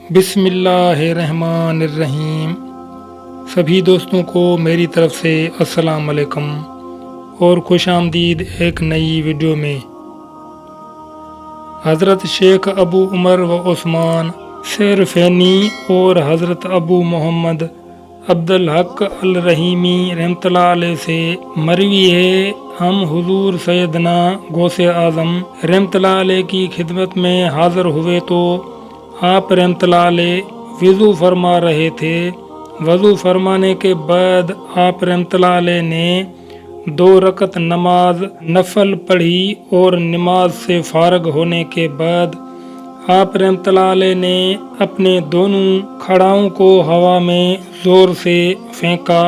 بسم اللہ الرحمن الرحیم۔ سبھی دوستوں کو میری طرف سے السلام علیکم اور خوش آمدید ایک نئی ویڈیو میں۔ حضرت شیخ ابو عمر و عثمان سیرفینی اور حضرت ابو محمد عبدالحق الرحیمی رحمۃ اللہ علیہ سے مروی ہے، ہم حضور سیدنا غوث اعظم رحمۃ اللہ علیہ کی خدمت میں حاضر ہوئے تو آپ رحمۃ اللہ علیہ وضو فرما رہے تھے۔ وضو فرمانے کے بعد آپ رحمۃ اللہ علیہ نے 2 رکعت نماز نفل پڑھی اور نماز سے فارغ ہونے کے بعد آپ رحمۃ اللہ علیہ نے اپنے دونوں کھڑاؤں کو ہوا میں زور سے پھینکا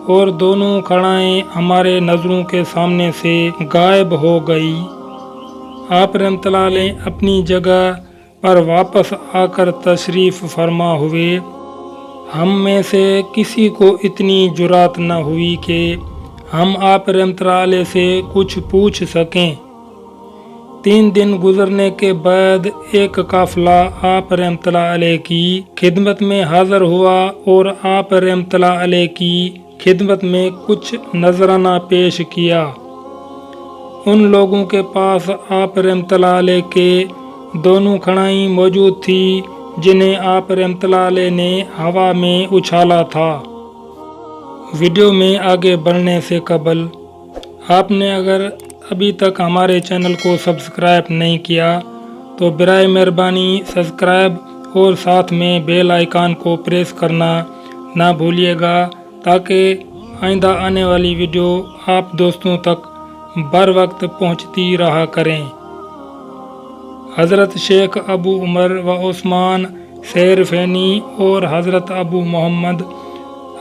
اور دونوں کھڑائیں ہمارے نظروں کے سامنے سے غائب ہو گئی۔ آپ رحمۃ اللہ علیہ اپنی جگہ پر واپس آ کر تشریف فرما ہوئے۔ ہم میں سے کسی کو اتنی جرات نہ ہوئی کہ ہم آپ رحمۃ اللہ علیہ سے کچھ پوچھ سکیں۔ 3 دن گزرنے کے بعد ایک قافلہ آپ رحمۃ اللہ علیہ کی خدمت میں حاضر ہوا اور آپ رحمۃ اللہ علیہ کی خدمت میں کچھ نذرانہ پیش کیا۔ ان لوگوں کے پاس آپ رحمۃ اللہ علیہ کے دونوں کھڑائیں موجود تھی جنہیں آپ رحمۃ اللہ علیہ نے ہوا میں اچھالا تھا۔ ویڈیو میں آگے بڑھنے سے قبل آپ نے اگر ابھی تک ہمارے چینل کو سبسکرائب نہیں کیا تو برائے مہربانی سبسکرائب اور ساتھ میں بیل آئیکن کو پریس کرنا نہ بھولیے گا تاکہ آئندہ آنے والی ویڈیو آپ دوستوں تک بر وقت پہنچتی رہا کریں۔ حضرت شیخ ابو عمر و عثمان سیرفینی اور حضرت ابو محمد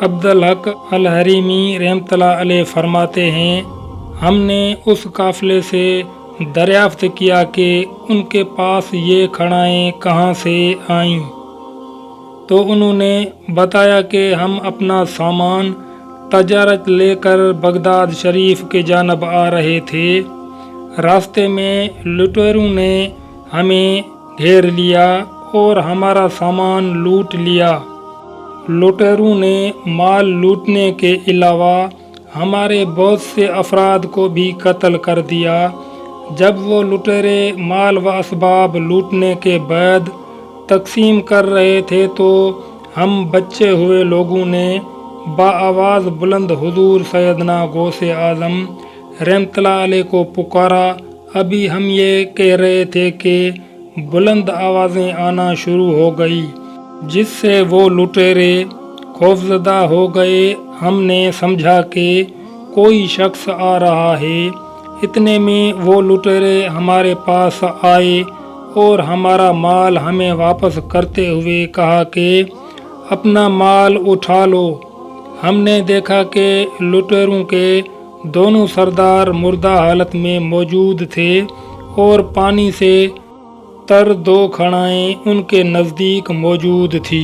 عبدالحق الحریمی رحمۃ اللہ علیہ فرماتے ہیں، ہم نے اس قافلے سے دریافت کیا کہ ان کے پاس یہ کھڑائیں کہاں سے آئیں، تو انہوں نے بتایا کہ ہم اپنا سامان تجارت لے کر بغداد شریف کی جانب آ رہے تھے۔ راستے میں لٹیروں نے ہمیں گھیر لیا اور ہمارا سامان لوٹ لیا۔ لٹیروں نے مال لوٹنے کے علاوہ ہمارے بہت سے افراد کو بھی قتل کر دیا۔ جب وہ لٹیرے مال و اسباب لوٹنے کے بعد تقسیم کر رہے تھے تو ہم بچے ہوئے لوگوں نے بآواز بلند حضور سیدنا غوث اعظم رحمۃ اللہ علیہ کو پکارا۔ ابھی ہم یہ کہہ رہے تھے کہ بلند آوازیں آنا شروع ہو گئی جس سے وہ لٹیرے خوفزدہ ہو گئے۔ ہم نے سمجھا کہ کوئی شخص آ رہا ہے۔ اتنے میں وہ لٹیرے ہمارے پاس آئے اور ہمارا مال ہمیں واپس کرتے ہوئے کہا کہ اپنا مال اٹھا لو۔ ہم نے دیکھا کہ لٹیروں کے دونوں سردار مردہ حالت میں موجود تھے اور پانی سے تر 2 کھڑائیں ان کے نزدیک موجود تھی۔